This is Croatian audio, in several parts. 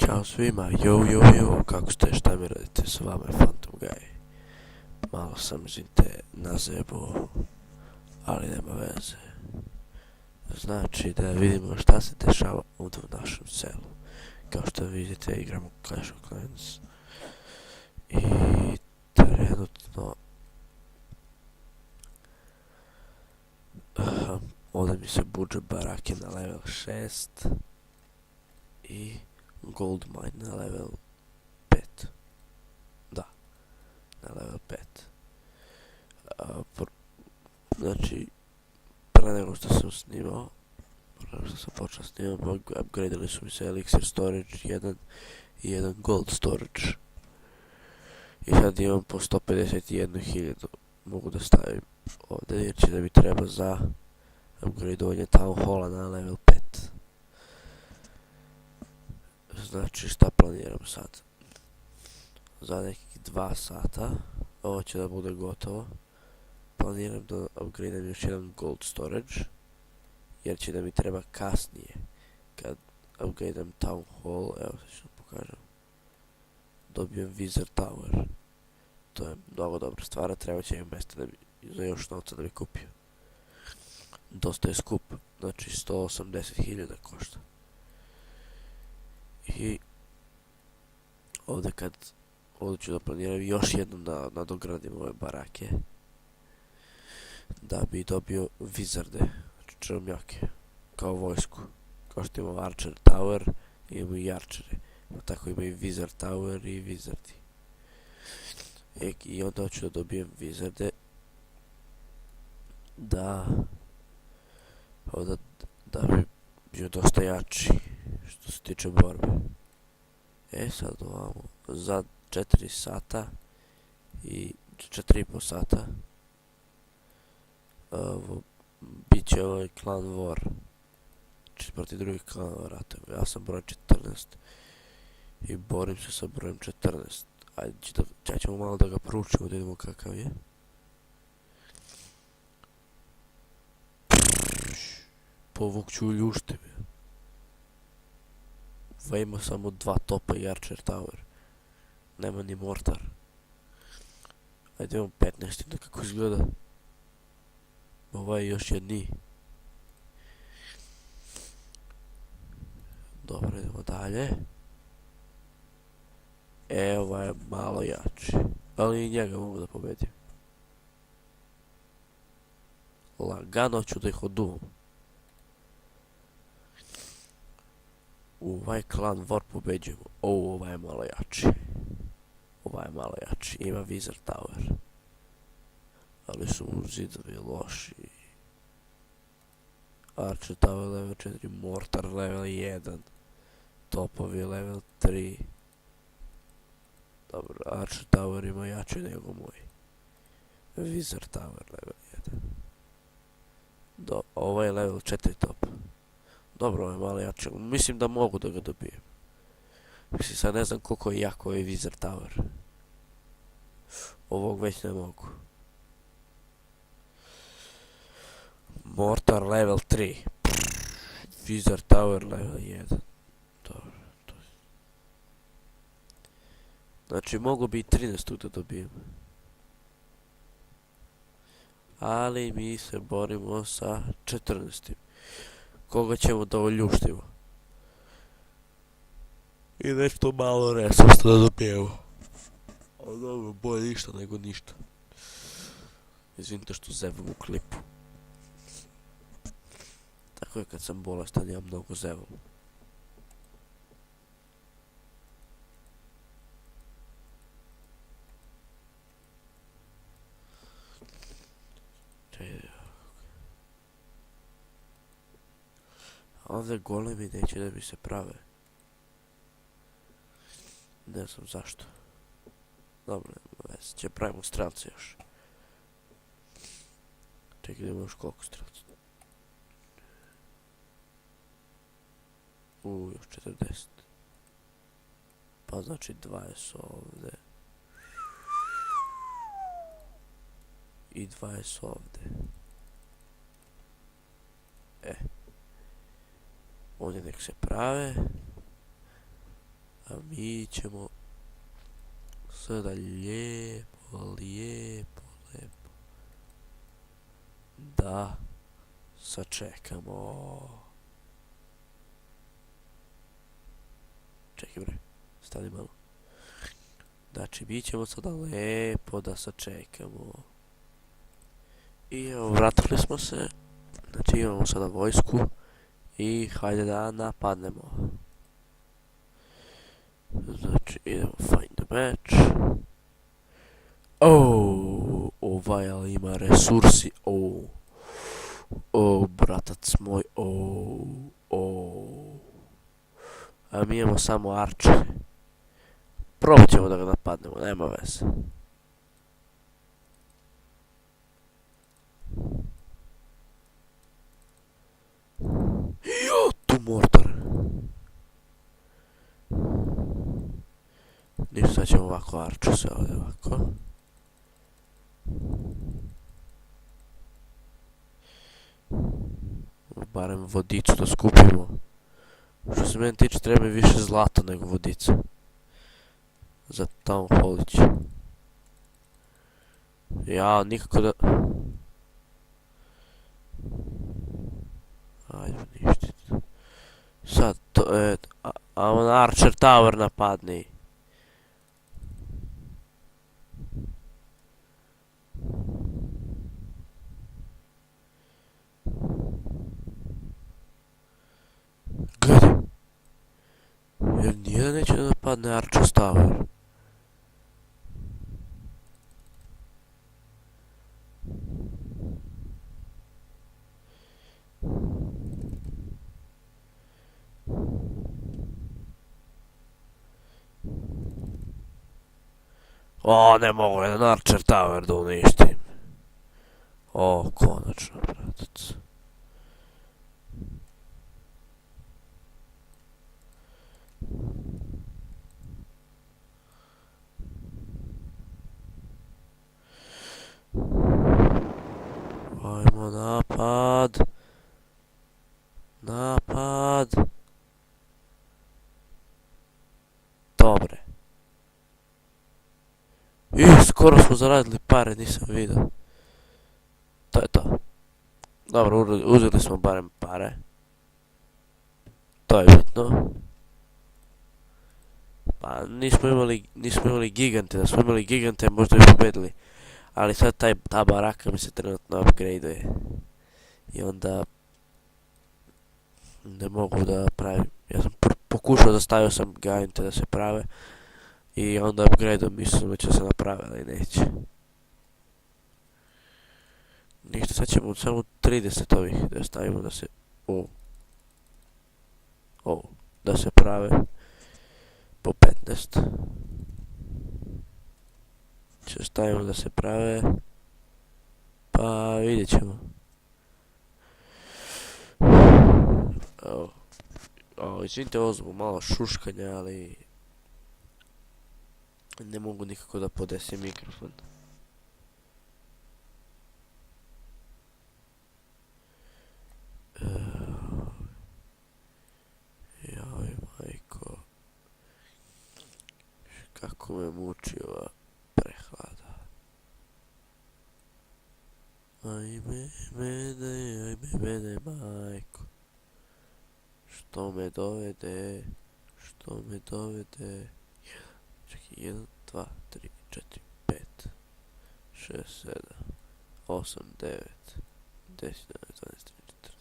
Ćao svima, jo, kako ste, šta mi radite, s vama je Phantom Guy. Malo sam, izvinite, nazebo, ali nema veze. Znači da vidimo šta se dešava ovdje u našem selu. Kao što vidite, igramo Clash of Clans. I trenutno... ovdje mi se buđe barake na level 6. I gold mine na level 5. Da, na level 5. Znači, pre nego što sam snimao, počeo snimao, upgradeali su mi se elixir storage 1 i 1 gold storage. I sad imam po 151.000, mogu da stavim ovdje jer će da mi treba za upgradeovanje town halla na level 5. Znači šta planiram sad? Za nekih 2 sata, ovo će da bude gotovo. Planiram da upgradeam još jedan gold storage, jer će da mi treba kasnije, kad upgradeam town hall, evo sad ću vam pokažem, dobijem wizard tower. To je mnogo dobra stvar, treba će mi mjesta da bi, za još novca da bi kupio. Dosta je skup, znači 180.000 košta. I ovdje ću da planiram još jednom da nadogradim ove barake, da bi dobio wizarde, znači čarobnjake, kao vojsku. Kao što imamo archer tower, imamo i archere, tako ima i wizard tower i wizardi. I onda ću da dobijem wizarde, da bi bio dosta jači što se tiče borbe. Sad ovamo, za 4 sata i 4,5 sata bit će ovaj clan war, znači protiv drugih klanova ratujemo. Ja sam broj 14 i borim se sa brojem 14. Ajde, ćemo malo da ga proučimo, da vidimo kakav je. Povuk ću ljušte me. Ima samo 2 topa i archer tower. Nema ni mortar. Ajde imam 15 da kako izgleda. Ovaj je još jedni. Dobro, idemo dalje. Ovaj je malo jači, ali i njega mogu da pobedim. Lagano ću da ih oduvam. Ovaj clan war pobeđujemo. Ovaj je malo jači. Ima wizard tower. Ali su mu zidovi loši. Archer tower level 4, mortar level 1. Topovi level 3. Dobro, archer tower ima jači nego moj. Wizard tower level 1. Ovo je level 4 top. Dobro, ovo je malo jače. Mislim da mogu da ga dobijem. Mislim, sad ne znam koliko je jako ovaj wizard tower. Ovog već ne mogu. Mortar level 3. Wizard tower level 1. Dobro. Znači, mogu bi i 13 da dobijem. Ali mi se borimo sa 14. Koga ćemo da oljuštimo. I nešto malo resursa da dobijemo. Ali dobro, bolje ništa nego ništa. Izvinite što zevam u klipu. Tako je kad sam bolestan, ja mnogo zevam. Ovdje golemi neće da mi se prave. Ne znam zašto. Dobro, već će pravimo strelce još. Čekaj, idemo još koliko strelca. Još 40. Pa znači 20 ovdje. I 20 ovdje. Ovdje nek se prave. mi ćemo sada lijepo, lijepo, lijepo da sačekamo. Čekaj bre, stani malo. Znači, mi ćemo sada lijepo da sačekamo. I evo, vratili smo se. Znači, imamo sada vojsku. I hajde da napadnemo. Znači, idemo find the match. Ovaj ali ima resursi. Bratac moj. A mi imamo samo arčere. Probat ćemo da ga napadnemo, nema veze. Tu mortar. Ništa, sad ćemo ovako arču se ovdje ovako. Barem vodicu da skupimo. Što se meni tiče, treba mi više zlata nego vodica. Za Town Hallić. Ja, nikako da... Ajde, ništa. Sad, to je... A on Archer Tower napadni. Gledaj. Jer nijedan neće da napadne Archer Tower. Ne mogu jedan Archer Tower da uništim. Konačno, bratac. Ajmo napad. Napad. Dobre. Skoro smo zaradili pare, nisam vidio. To je to. Dobro, uzeli smo barem pare. To je bitno. Pa nismo imali gigante, da smo imali gigante možda bi pobedili. Ali sad ta baraka mi se trenutno upgradeuje. I onda... ne mogu da pravim. Ja sam pokušao da stavio sam gigante da se prave. I onda upgrade-om mislim da će se napraviti, ali neće. Ništa, sad ćemo samo 30 ovih da stavimo da se... da se prave. Po 15. Će stavimo da se prave. Pa vidjet ćemo. Izvinite, ovo zbog malo šuškanja, ali... ne mogu nikako da podesim mikrofon. Joj, majko. Kako me muči ova prehlada. Ajme mene, majko. Što me dovede? Čekaj, 1, 2, 3, 4, 5, 6, 7, 8, 9, 10, 11, 12, 13,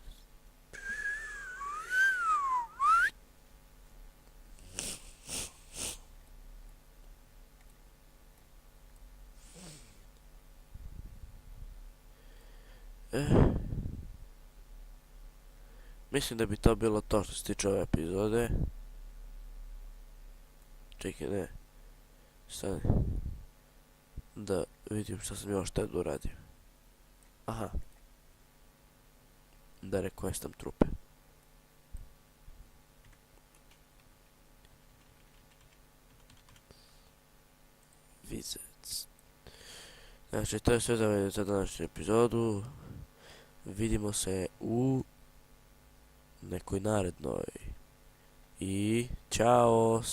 14. Mislim da bi to bilo to što se tiče ove epizode. Čekaj, ne. Stani. Da vidim što sam još tad uradio. Aha. Da requestam trupe. Visits. Znači, to je sve za današnju epizodu. Vidimo se u nekoj narednoj. I ćao.